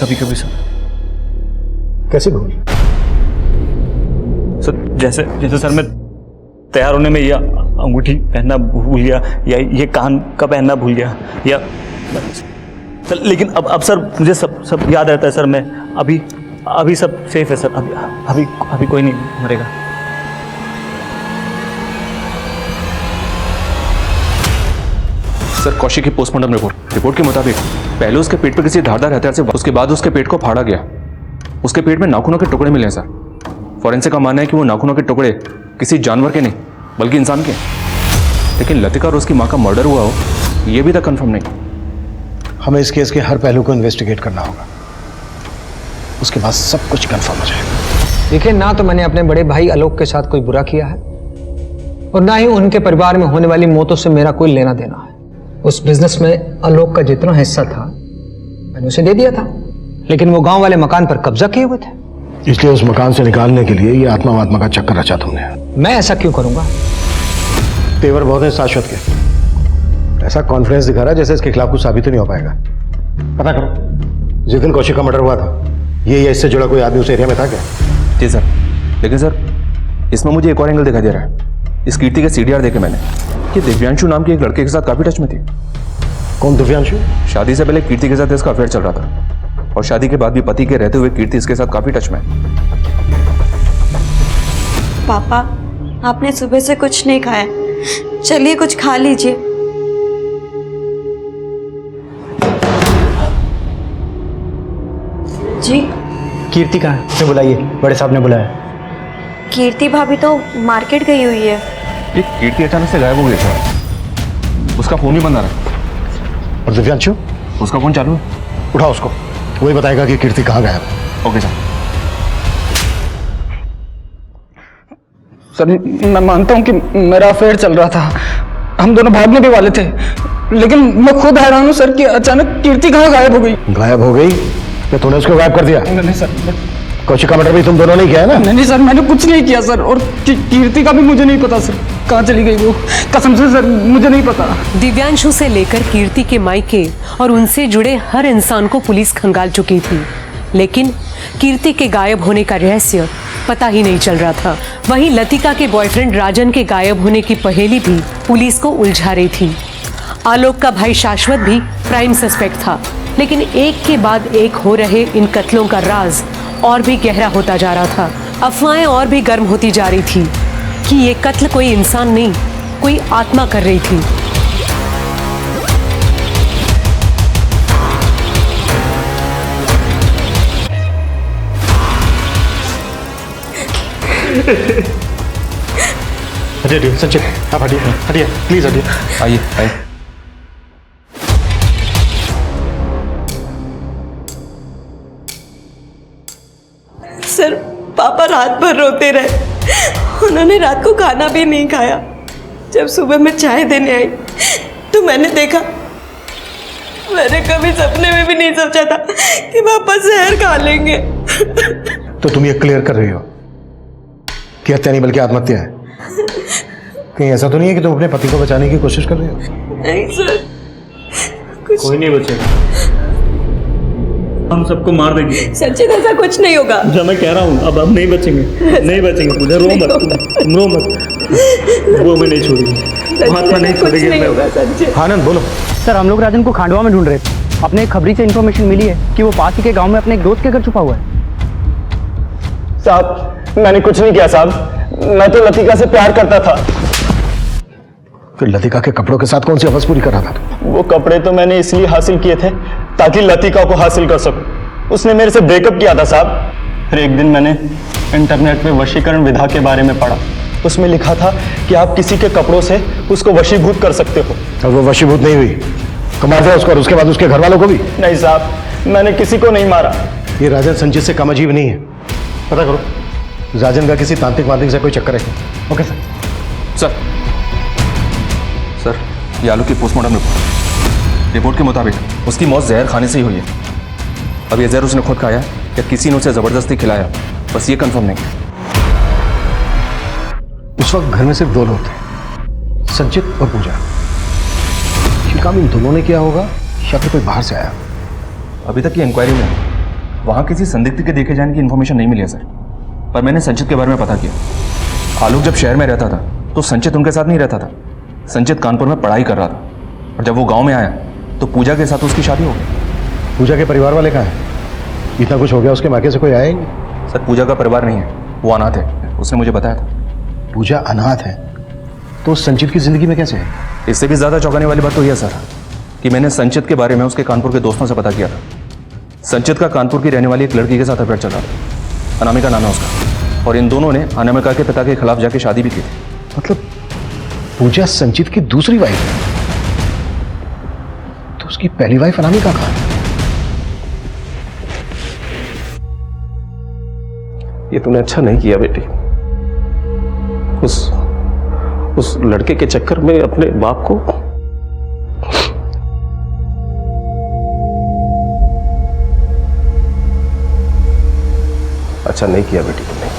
कभी कभी सर। कैसी भूल? सर जैसे सर मैं तैयार होने में यह अंगूठी पहनना भूल गया, या ये कान का पहनना भूल गया, या सर, लेकिन अब सर मुझे सब याद रहता है सर। मैं अभी सब सेफ है सर, अभी कोई नहीं मरेगा। सर कौशिक की पोस्टमार्टम रिपोर्ट के मुताबिक पहले उसके पेट पर किसी धारदार हथियार से, उसके बाद उसके पेट को फाड़ा गया। उसके पेट में नाखूनों के टुकड़े मिले हैं सर। फॉरेंसिक का मानना है कि वो नाखूनों के टुकड़े किसी जानवर के नहीं बल्कि इंसान के। लेकिन लतिका और उसकी माँ का मर्डर हुआ हो ये भी तक कंफर्म नहीं। हमें इस केस के हर पहलू को इन्वेस्टिगेट करना होगा, उसके बाद सब कुछ कंफर्म हो जाएगा। देखिए, ना तो मैंने अपने बड़े भाई आलोक के साथ कोई बुरा किया है और ना ही उनके परिवार में होने वाली मौतों से मेरा कोई लेना देना है। उस बिजनेस में आलोक का जितना हिस्सा था मैंने उसे दे दिया था, लेकिन वो गांव वाले मकान पर कब्जा किए हुए थे, इसलिए उस मकान से निकालने के लिए ये आत्मा का चक्कर रचा तुमने। मैं ऐसा क्यों करूंगा? तेवर बहुत है शाश्वत के, ऐसा कॉन्फिडेंस दिखा रहा है जैसे इसके खिलाफ कुछ साबित ही नहीं हो पाएगा। पता करो, जिस दिन कौशिक का मर्डर हुआ था ये या इससे जुड़ा कोई आदमी उस एरिया में था क्या? जी सर, लेकिन सर इसमें मुझे एक और एंगल दिखाई दे रहा है। इस कीर्ति के सीडीआर देखे मैंने कि दिव्यांशु नाम के एक लड़के के साथ काफी टच में थी। कौन दिव्यांशु? शादी से पहले कीर्ति के साथ इसका अफेयर चल रहा था और शादी के बाद भी पति के रहते हुए कीर्ति इसके साथ काफी टच में। पापा, आपने सुबह से कुछ नहीं खाया, चलिए कुछ खा लीजिए। जी कीर्ति कहाँ है? उसे बुलाइए, बड़े साहब ने बुलाया। कीर्ति भाभी तो मार्केट गई हुई है। ये कीर्ति अचानक से गायब हो गई सर, उसका फोन भी बंद आ रहा है। और दिव्यांशु? उसका फोन चालू है। उठाओ उसको, वही बताएगा कि कीर्ति कहाँ गायब है। Okay sir. सर मैं मानता हूँ कि मेरा अफेयर चल रहा था, हम दोनों भागने भी वाले थे, लेकिन मैं खुद हैरान हूँ सर कि अचानक कीर्ति कहाँ गायब हो गई। गायब हो गई या तूने उसको गायब कर दिया? नहीं सर, कौशिक का मर्डर भी तुम दोनों ने किया है ना? नहीं सर, मैंने कुछ नहीं किया सर, और कीर्ति का भी मुझे नहीं पता सर, कहाँ चली गई वो, कसम से सर मुझे नहीं पता। दिव्यांशु से लेकर कीर्ति के मायके और उनसे जुड़े हर इंसान को पुलिस खंगाल चुकी थी, लेकिन कीर्ति के गायब होने का रहस्य पता ही नहीं चल रहा था। वहीं लतिका के बॉयफ्रेंड राजन के गायब होने की पहेली भी पुलिस को उलझा रही थी। आलोक का भाई शाश्वत भी प्राइम सस्पेक्ट था, लेकिन एक के बाद एक हो रहे इन कत्लों का राज और भी गहरा होता जा रहा था। अफवाहें और भी गर्म होती जा रही थी कि ये कत्ल कोई इंसान नहीं, कोई आत्मा कर रही थी। हटिए सचिन, आप हटिए हटिए प्लीज हटिए। आइए आइए। सर पापा रात भर रोते रहे, उन्होंने रात को खाना भी नहीं खाया। जब सुबह मैं चाय देने आई तो मैंने देखा, मैंने कभी सपने में भी नहीं सोचा था कि पापा जहर खा लेंगे। तो तुम ये क्लियर कर रही हो कि हत्या नहीं बल्कि आत्महत्या है? कहीं ऐसा तो नहीं है कि तुम अपने पति को बचाने की कोशिश कर रहे हो? नहीं सर, कोई नहीं बचेगा, हम सबको मार देंगे। सचिन ऐसा कुछ नहीं होगा। पूजा मैं कह रहा हूँ अब नहीं बचेंगे, नहीं बचेंगे पूजा, रो मत, तुम रो मत, वो हमें नहीं छोड़ेगी, महात्मा नहीं छोड़ेगी। आनंद बोलो। सर हम लोग राजन को खांडवा में ढूंढ रहे थे। अपने एक खबरी से इन्फॉर्मेशन मिली है कि वो पास ही के गांव में अपने एक दोस्त के घर छुपा हुआ है। साहब मैंने कुछ नहीं किया साहब, मैं तो लतिका से प्यार करता था। फिर लतिका के कपड़ों के साथ कौन सी हवस पूरी कर रहा था? वो कपड़े तो मैंने इसलिए हासिल किए थे ताकि लतिका को हासिल कर सकूं। उसने मेरे से ब्रेकअप किया था साहब। फिर एक दिन मैंने इंटरनेट पे वशीकरण विधा के बारे में पढ़ा। उसमें लिखा था कि आप किसी के कपड़ों से उसको वशीभूत कर सकते हो। और वो वशीभूत नहीं हुई तो मार दिया उसको, और उसके बाद उसके घर वालों को भी? नहीं साहब, मैंने किसी को नहीं मारा। ये राजन संजीत से कम अजीब नहीं है। पता करो राजन का किसी तांत्रिक वांत्रिक से कोई चक्कर है? Okay sir. सर ये आलू की पोस्टमार्टम रिपोर्ट के मुताबिक उसकी मौत जहर खाने से ही हुई है। अब ये जहर उसने खुद खाया या किसी ने उसे जबरदस्ती खिलाया, बस ये कंफर्म नहीं। उस वक्त घर में सिर्फ दो लोग थे, संचित और पूजा। ये काम इन दोनों ने किया होगा या फिर कोई बाहर से आया? अभी तक की इंक्वायरी में वहाँ किसी संदिग्ध के देखे जाने की इन्फॉर्मेशन नहीं मिली है सर, पर मैंने संचित के बारे में पता किया। आलोक जब शहर में रहता था तो संचित उनके साथ नहीं रहता था। संचित कानपुर में पढ़ाई कर रहा था, और जब वो गांव में आया तो पूजा के साथ उसकी शादी हो गई। पूजा के परिवार वाले कहाँ हैं? इतना कुछ हो गया, उसके मायके से कोई आया ही नहीं? सर पूजा का परिवार नहीं है, वो अनाथ है, उसने मुझे बताया था। पूजा अनाथ है तो संचित की जिंदगी में कैसे है? इससे भी ज्यादा चौंकाने वाली बात तो यह सर कि मैंने संचित के बारे में उसके कानपुर के दोस्तों से पता किया था। संचित का कानपुर की रहने वाली एक लड़की के साथ अफेयर चल रहा था, अनामिका नाम है उसका, और इन दोनों ने अनामिका के पिता के खिलाफ जाके शादी भी की थी। मतलब पूजा संचित की दूसरी वाइफ है, तो उसकी पहली वाइफ अनामिका कहाँ है? ये तूने अच्छा नहीं किया बेटी। उस लड़के के चक्कर में अपने बाप को अच्छा नहीं किया बेटी तुमने।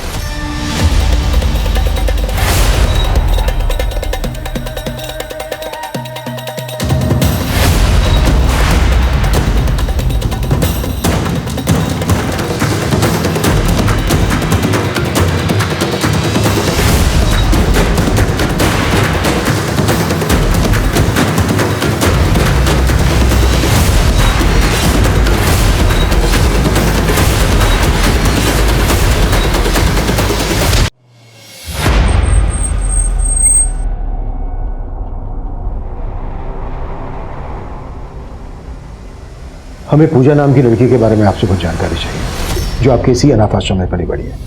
हमें पूजा नाम की लड़की के बारे में आपसे कुछ जानकारी चाहिए, जो आपके इसी अनाथ आश्रम में पली बड़ी है।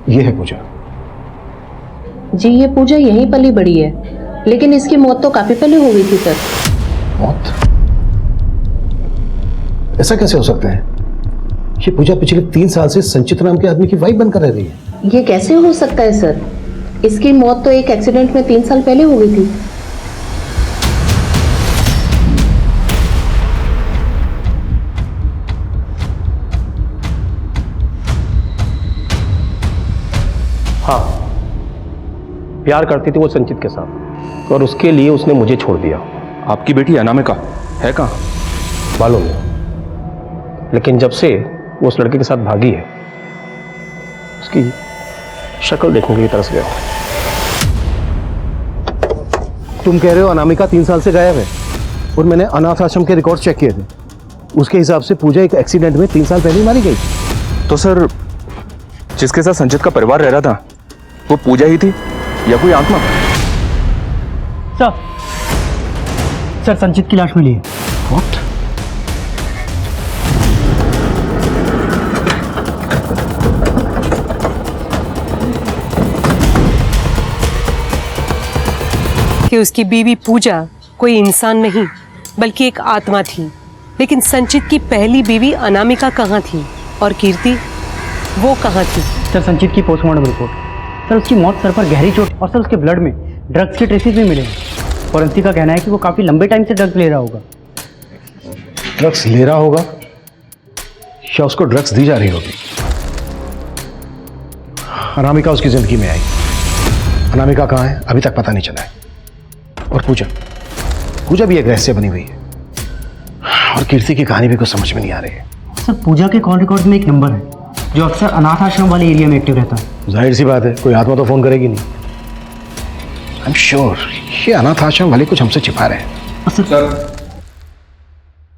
ये है पूजा। जी ये पूजा यहीं पली बड़ी है, लेकिन इसकी मौत तो काफी पहले हो गई थी सर। मौत? ऐसा कैसे हो सकता है? ये पूजा पिछले 3 साल से संचित नाम के आदमी की वाइफ बनकर रह रही है। ये कैसे हो सकता है सर? इसकी मौत तो एक एक्सीडेंट में 3 साल पहले हो गई थी। हाँ, प्यार करती थी वो संचित के साथ, और उसके लिए उसने मुझे छोड़ दिया। आपकी बेटी अनामिका है कहाँ? मालूम नहीं, लेकिन जब से वो उस लड़के के साथ भागी है, उसकी शक्ल देखने के लिए तरस गया। तुम कह रहे हो अनामिका 3 साल से गायब है, और मैंने अनाथ आश्रम के रिकॉर्ड चेक किए थे, उसके हिसाब से पूजा एक एक्सीडेंट में 3 साल पहले ही मारी गई। तो सर जिसके साथ संचित का परिवार रह रहा था वो पूजा ही थी या कोई आत्मा? सर संचित की लाश मिली है। What? कि उसकी बीवी पूजा कोई इंसान नहीं बल्कि एक आत्मा थी। लेकिन संचित की पहली बीवी अनामिका कहाँ थी और कीर्ति वो कहाँ थी? सर संचित की पोस्टमार्टम रिपोर्ट। सर उसकी मौत सर पर गहरी चोट और सर उसके ब्लड में ड्रग्स के ट्रेसेस भी मिले हैं। फॉरेंसिक का कहना है कि वो काफी लंबे टाइम से ड्रग्स ले रहा होगा। ड्रग्स ले रहा होगा या उसको ड्रग्स दी जा रही होगी। अनामिका उसकी जिंदगी में आई, अनामिका कहाँ है अभी तक पता नहीं चला है। और पूजा भी एक रहस्य बनी हुई है और कीर्ति की कहानी भी कुछ समझ में नहीं आ रही है। सर पूजा के कॉल रिकॉर्ड में एक नंबर है जो अक्सर अनाथ आश्रम वाले एरिया में एक्टिव रहता है। जाहिर सी बात है कोई आत्मा तो फोन करेगी नहीं। आई एम श्योर ये अनाथ आश्रम वाले कुछ हमसे छिपा रहे हैं।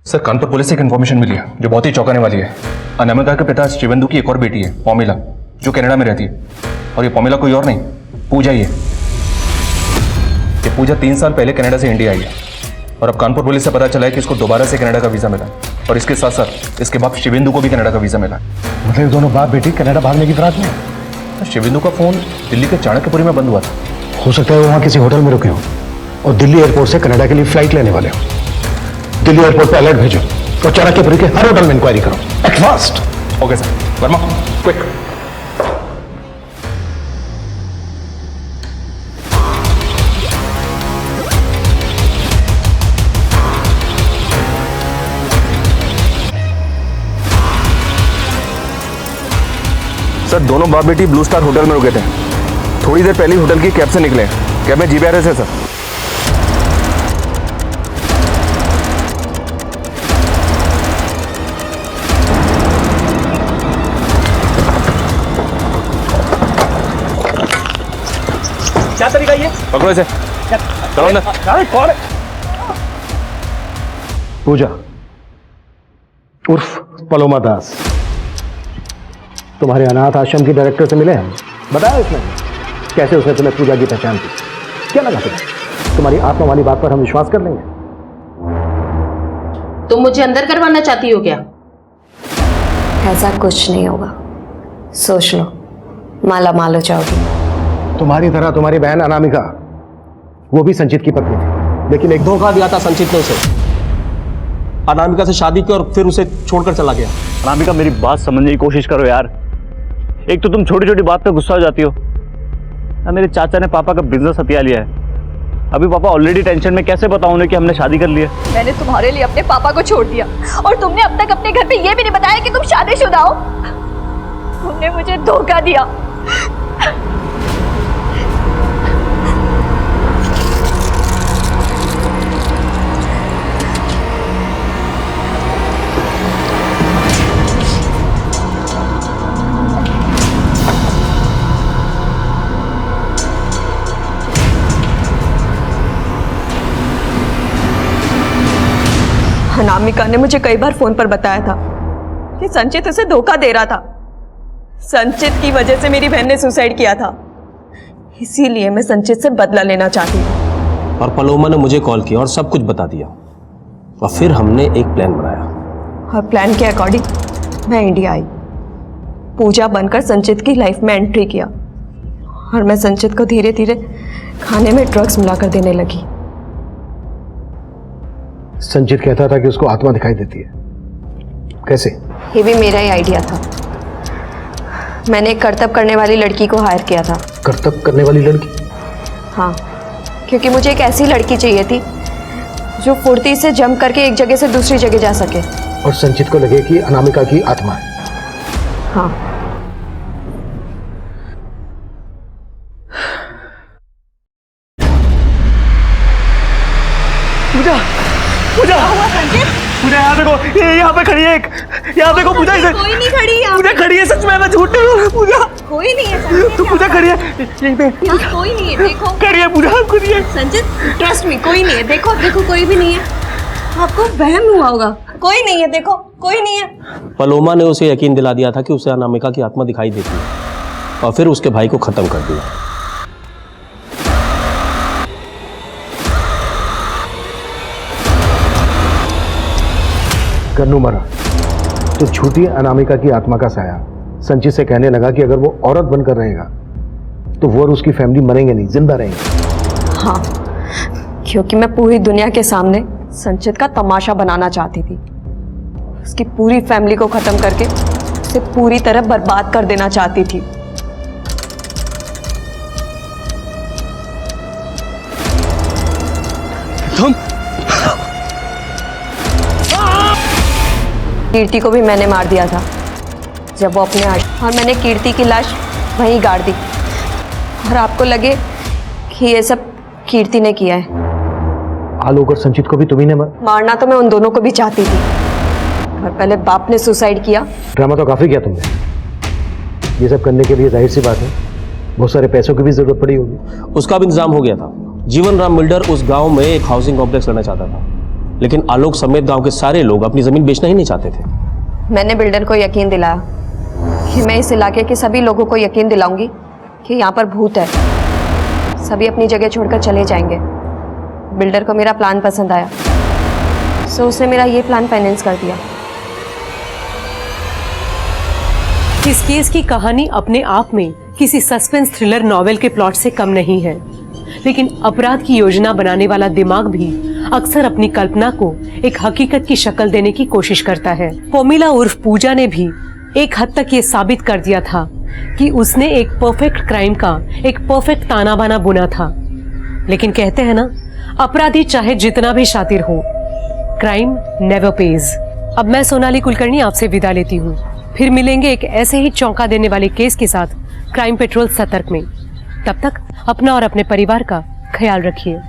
सर कानपुर पुलिस से एक इन्फॉर्मेशन मिली है जो बहुत ही चौंकाने वाली है। अनामिका के पिता शिवेंदु की एक और बेटी है पौमिला जो कनाडा में रहती है और ये पौमिला कोई और नहीं पूजा ही है। ये पूजा 3 साल पहले कनाडा से इंडिया आई है और अब कानपुर पुलिस से पता चला है कि इसको दोबारा से कनाडा का वीजा मिला और इसके साथ साथ इसके बाप शिवेंदु को भी कनाडा का वीजा मिला। मतलब दोनों बाप बेटी कनाडा भागने की फिराक में। शिवेंदु का फोन दिल्ली के चाणक्यपुरी में बंद हुआ था। हो सकता है वो वहां किसी होटल में रुके हो और दिल्ली एयरपोर्ट से कनाडा के लिए फ्लाइट लेने वाले हो। दिल्ली एयरपोर्ट पे अलर्ट भेजो और चाणक्यपुरी के हर होटल में इंक्वायरी करो at fast. Okay sir. Verma quick. Sir दोनों बाप बेटी ब्लू स्टार होटल में रुके थे। थोड़ी देर पहले होटल की कैब से निकले। कैब में जीपीआरएस है सर। क्या तरीका ये? पकड़ो इसे। चलो अंदर। कौन है? पूजा उर्फ पलोमा दास तुम्हारे अनाथ आश्रम की डायरेक्टर से मिले हैं। बताया उसने कैसे उसने तुम्हें पूजा की पहचान की? क्या लगा तुम्हें तुम्हारी आत्मा वाली बात पर हम विश्वास कर लेंगे? तुम मुझे अंदर करवाना चाहती हो क्या? ऐसा कुछ नहीं होगा, सोच लो, माला माल हो जाओगी। तुम्हारी तरह तुम्हारी बहन अनामिका वो भी संचित की पत्नी थी, लेकिन एक धोखा दिया था संचित ने उसे। अनामिका से शादी की और फिर उसे छोड़कर चला गया। अनामिका मेरी बात समझने की कोशिश करो यार। एक तो तुम छोटी छोटी बात पे गुस्सा हो जाती हो। मेरे चाचा ने पापा का बिजनेस हथिया लिया है। अभी पापा ऑलरेडी टेंशन में, कैसे बताऊं उन्हें कि हमने शादी कर ली है। मैंने तुम्हारे लिए अपने पापा को छोड़ दिया और तुमने अब तक अपने घर पे ये भी नहीं बताया कि तुम शादीशुदा हो। तुमने मुझे धोखा दिया। अनामिका ने मुझे कई बार फोन पर बताया था कि संचित उसे धोखा दे रहा था। संचित की वजह से मेरी बहन ने सुसाइड किया था, इसीलिए मैं संचित से बदला लेना चाहती हूँ। और पलोमा ने मुझे कॉल किया और सब कुछ बता दिया और फिर हमने एक प्लान बनाया। और प्लान के अकॉर्डिंग मैं इंडिया आई, पूजा बनकर संचित की लाइफ में एंट्री किया और मैं संचित को धीरे धीरे खाने में ड्रग्स मिलाकर देने लगी। संचित कहता था कि उसको आत्मा दिखाई देती है, कैसे? ये भी मेरा ही आइडिया था। मैंने एक करतब करने वाली लड़की को हायर किया था। करतब करने वाली लड़की? हाँ, क्योंकि मुझे एक ऐसी लड़की चाहिए थी जो फुर्ती से जंप करके एक जगह से दूसरी जगह जा सके और संचित को लगे कि अनामिका की आत्मा है। हाँ। पूजा पूजा पूजा यहाँ देखो, ये यहाँ पे खड़ी है एक। यहाँ देखो पूजा, इसे कोई नहीं खड़ी है। पूजा खड़ी है, सच में मैं झूठ नहीं हूँ। पूजा कोई नहीं है। तो पूजा खड़ी है यहीं पे। कोई नहीं है, देखो खड़ी है पूजा, खड़ी है। संचित ट्रस्ट मी, कोई नहीं है। देखो देखो कोई भी नहीं है। आपको वहम हुआ होगा, कोई नहीं है, देखो कोई नहीं है। पलोमा ने उसे यकीन दिला दिया था कि उसे अनामिका की आत्मा दिखाई देती है और फिर उसके भाई को खत्म कर दिया। कन्नू मरा तो झूठी अनामिका की आत्मा का साया संचित से कहने लगा कि अगर वो औरत बनकर रहेगा तो वो और उसकी फैमिली मरेंगे नहीं, जिंदा रहेंगे। हाँ, क्योंकि मैं पूरी दुनिया के सामने संचित का तमाशा बनाना चाहती थी। उसकी पूरी फैमिली को खत्म करके उसे पूरी तरह बर्बाद कर देना चाहती थी। तुम कीर्ति को भी मैंने मार दिया था जब वो अपने और मैंने कीर्ति की लाश वहीं गाड़ दी। और आपको लगे कि ये सब कीर्ति ने किया है। आलोक और संचित को भी तुम्ही ने मारना तो मैं उन दोनों को भी चाहती थी, और पहले बाप ने सुसाइड किया। ड्रामा तो काफी किया तुमने। ये सब करने के लिए जाहिर सी बात है बहुत सारे पैसों की भी जरूरत पड़ी होगी। उसका भी इंतजाम हो गया था। जीवन राम बिल्डर उस गांव में एक हाउसिंग कॉम्प्लेक्स करना चाहता था, लेकिन आलोक समेत गांव के सारे लोग अपनी जमीन बेचना ही नहीं चाहते थे। मैंने बिल्डर को यकीन दिलाया कि मैं इस इलाके के सभी लोगों को यकीन दिलाऊंगी कि यहाँ पर भूत है। सभी अपनी जगह छोड़कर चले जाएंगे। बिल्डर को मेरा प्लान पसंद आया, सो उसने मेरा ये प्लान फाइनेंस कर दिया। इस केस की कहानी अपने आप में किसी सस्पेंस थ्रिलर नॉवेल के प्लॉट से कम नहीं है, लेकिन अपराध की योजना बनाने वाला दिमाग भी अक्सर अपनी कल्पना को एक हकीकत की शक्ल देने की कोशिश करता है। पोमिला उर्फ पूजा ने भी एक हद तक ये साबित कर दिया था कि उसने एक परफेक्ट क्राइम का एक परफेक्ट ताना बाना बुना था। लेकिन कहते हैं ना, अपराधी चाहे जितना भी शातिर हो, क्राइम नेवर पेज। अब मैं सोनाली कुलकर्णी आपसे विदा लेती हूँ। फिर मिलेंगे एक ऐसे ही चौंका देने वाले केस के साथ क्राइम पेट्रोल सतर्क में। तब तक अपना और अपने परिवार का ख्याल रखिए।